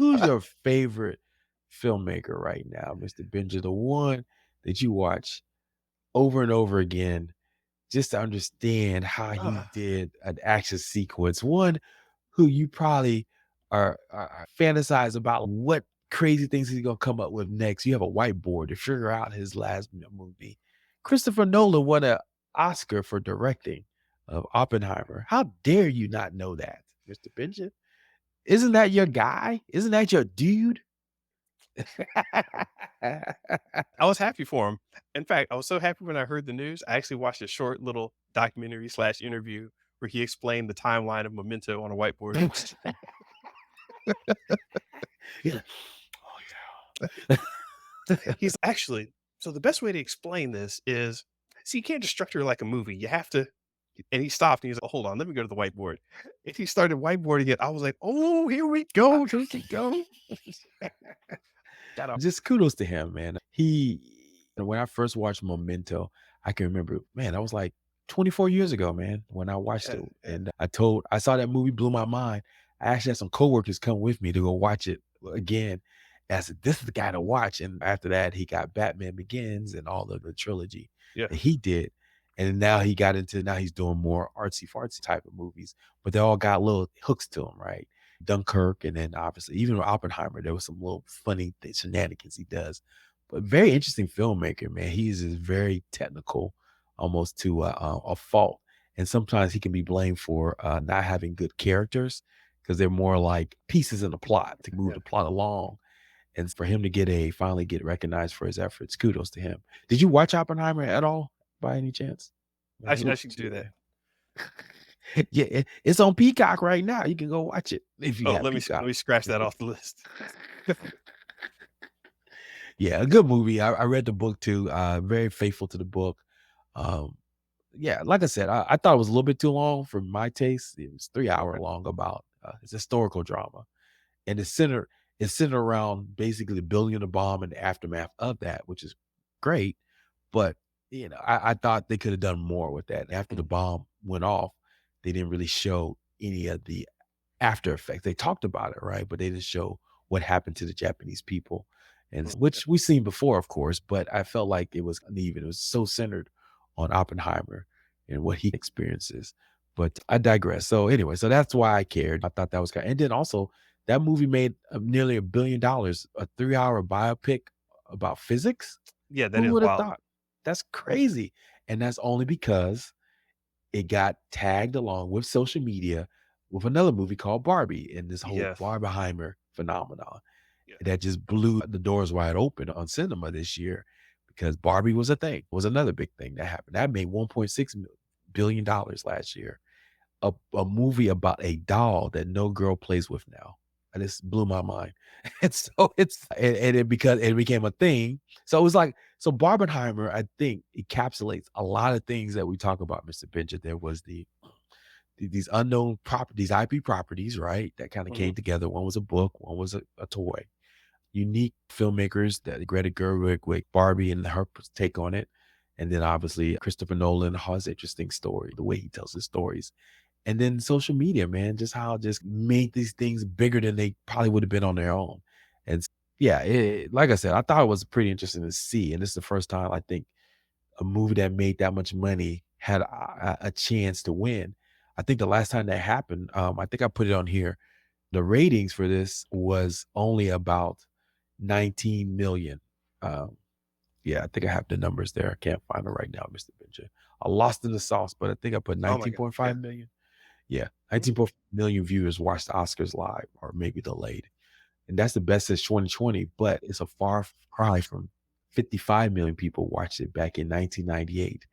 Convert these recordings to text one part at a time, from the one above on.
Who's your favorite filmmaker right now, Mr. Benja? The one that you watch over and over again just to understand how he Uh, did an action sequence. One who you probably are fantasize about what crazy things he's gonna come up with next. You have a whiteboard to figure out his last movie. Christopher Nolan won an Oscar for directing of Oppenheimer. How dare you not know that, Mr. Benja? Isn't that your guy? Isn't that your dude? I was happy for him. In fact, I was so happy when I heard the news. I actually watched a short little documentary slash interview where he explained the timeline of Memento on a whiteboard. Yeah. He's actually so the best way to explain this is, see, you can't just structure it like a movie. You have to. And he stopped and he's like, "Oh, hold on, let me go to the whiteboard." And he started whiteboarding it. I was like, "Oh, here we go, here we go." Shout out. Just kudos to him, man. When I first watched Memento, I can remember, man, that was like 24 years ago, man, when I watched Yeah, it. yeah. And I saw that movie, blew my mind. I actually had some coworkers come with me to go watch it again. And I said, this is the guy to watch. And after that, he got Batman Begins and all of the trilogy Yeah. that he did. And now he's doing more artsy fartsy type of movies, but they all got little hooks to them, right? Dunkirk, and then obviously even with Oppenheimer, there was some little funny shenanigans he does. But very interesting filmmaker, man. He is very technical, almost to a fault, and sometimes he can be blamed for not having good characters because they're more like pieces in the plot to move Yeah. the plot along. And for him to finally get recognized for his efforts, kudos to him. Did you watch Oppenheimer at all by any chance? I should do that. Yeah, it's on Peacock right now. You can go watch it if you Oh, got let me Peacock. scratch that off the list. Yeah, a good movie. I read the book too. Very faithful to the book. Um, yeah, like I said, I thought it was a little bit too long for my taste. It was 3 hour Okay. long about it's historical drama, and it's centered around basically the building of the bomb and the aftermath of that, which is great. But I thought they could have done more with that. After the Mhm. bomb went off, they didn't really show any of the after effects. They talked about it, right? But they didn't show what happened to the Japanese people, and Yeah. which we've seen before, of course. But I felt like it was uneven. It was so centered on Oppenheimer and what he experiences. But I digress. So anyway, so that's why I cared. I thought that was kind. And then also that movie made nearly $1 billion, a 3 hour biopic about physics. Yeah, that Who is would have wild. thought? That's crazy. And that's only because it got tagged along with social media with another movie called Barbie and this whole Yes. Barbenheimer phenomenon Yeah. that just blew the doors wide open on cinema this year because Barbie was a thing, was another big thing that happened. That made $1.6 billion last year. A movie about a doll that no girl plays with now. And this blew my mind. And so and it because it became a thing. So it was like so Barbenheimer, I think, encapsulates a lot of things that we talk about, Mr. Benja. There was these unknown properties, IP properties, right? That kind of Mhm. came together. One was a book, one was a toy. Unique filmmakers that Greta Gerwig with Barbie and her take on it. And then obviously Christopher Nolan has interesting story, the way he tells his stories. And then social media, man, just how it just made these things bigger than they probably would have been on their own. And yeah, like I said, I thought it was pretty interesting to see. And this is the first time I think a movie that made that much money had a chance to win. I think the last time that happened, I think I put it on here. The ratings for this was only about 19 million. Um, yeah, I think I have the numbers there. I can't find it right now, Mr. Benja. I lost in the sauce, but I think I put Oh my god. 19.5 Yeah. million. Yeah, Mhm. 19.5 million viewers watched the Oscars live or maybe delayed. And that's the best since 2020, but it's a far cry from 55 million people watched it back in 1998.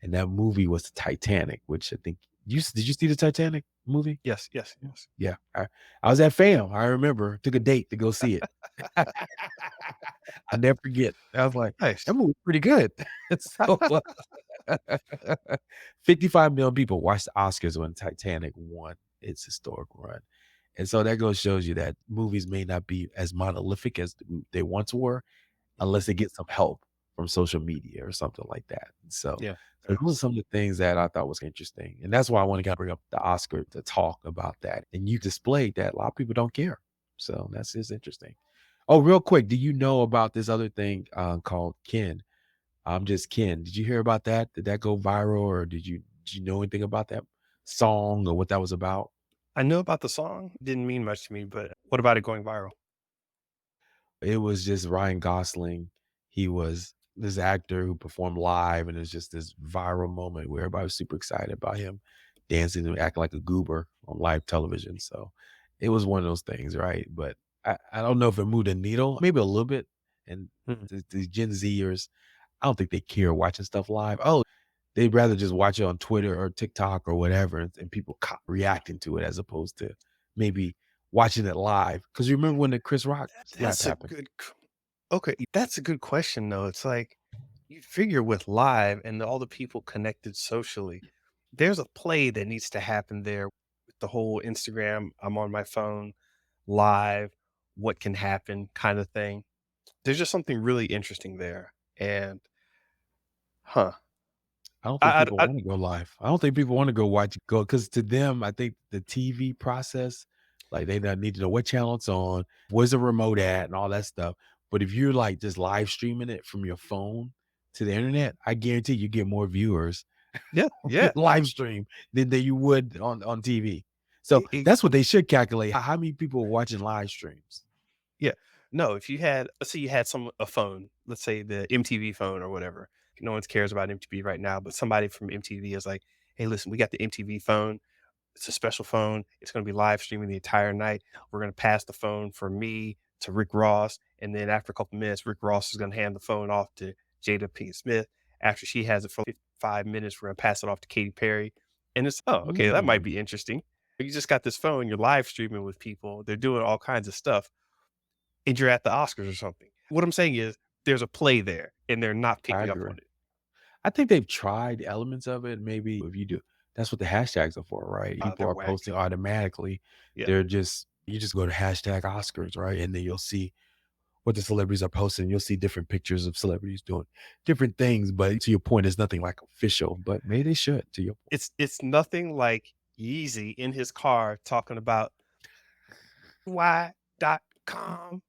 And that movie was the Titanic, which I think did you see the Titanic movie? Yes, yes, yes. Yeah, I was at FAM. I remember took a date to go see it. I never forget. I was like, Nice. that movie's pretty good. So 55 million people watched the Oscars when Titanic won its historic run. And so that goes shows you that movies may not be as monolithic as they once were unless they get some help from social media or something like that. And Yeah, so yeah. those are some of the things that I thought was interesting. And that's why I want to kind of bring up the Oscar to talk about that. And you displayed that a lot of people don't care. So that's is interesting. Oh, real quick, do you know about this other thing called Ken? I'm just Ken. Did you hear about that? Did that go viral, or did you know anything about that song or what that was about? I know about the song, didn't mean much to me, but what about it going viral? It was just Ryan Gosling. He was this actor who performed live, and it's just this viral moment where everybody was super excited about him dancing and acting like a goober on live television. So it was one of those things, right? But I don't know if it moved a needle, maybe a little bit. And Mhm. the Gen Zers, I don't think they care watching stuff live. Oh, they'd rather just watch it on Twitter or TikTok or whatever, and people reacting to it as opposed to maybe watching it live. Because you remember when the Chris Rock slap That's a happened? good okay, that's a good question, though. It's like, you figure with live and all the people connected socially, there's a play that needs to happen there with the whole Instagram, I'm on my phone, live, what can happen kind of thing. There's just something really interesting there. And, huh. I don't think people I wanna go live. I don't think people wanna go watch go because to them, I think the TV process, like, they not need to know what channel it's on, where's the remote at, and all that stuff. But if you're, like, just live streaming it from your phone to the internet, I guarantee you get more viewers yeah, on your yeah. live stream than you would on TV. So, E e that's what they should calculate, how many people are watching live streams. Yeah. No, if you had let's say you had a phone, let's say the MTV phone or whatever. No one cares about MTV right now, but somebody from MTV is like, "Hey, listen, we got the MTV phone. It's a special phone. It's gonna be live streaming the entire night. We're gonna pass the phone from me to Rick Ross, and then after a couple minutes, Rick Ross is gonna hand the phone off to Jada Pinkett Smith. After she has it for 5 minutes, we're gonna pass it off to Katy Perry." And it's, "Oh, okay, that might Mm, be interesting." You just got this phone, you're live streaming with people, they're doing all kinds of stuff and you're at the Oscars or something. What I'm saying is there's a play there and they're not I picking up agree. on it. I think they've tried elements of it. Maybe if you do, that's what the hashtags are for, right? People They're are whack. posting automatically. Yeah. They're just you just go to hashtag Oscars, right? And then you'll see what the celebrities are posting. You'll see different pictures of celebrities doing different things. But to your point, it's nothing like official. But maybe they should. To your point, It's nothing like Yeezy in his car talking about why.com.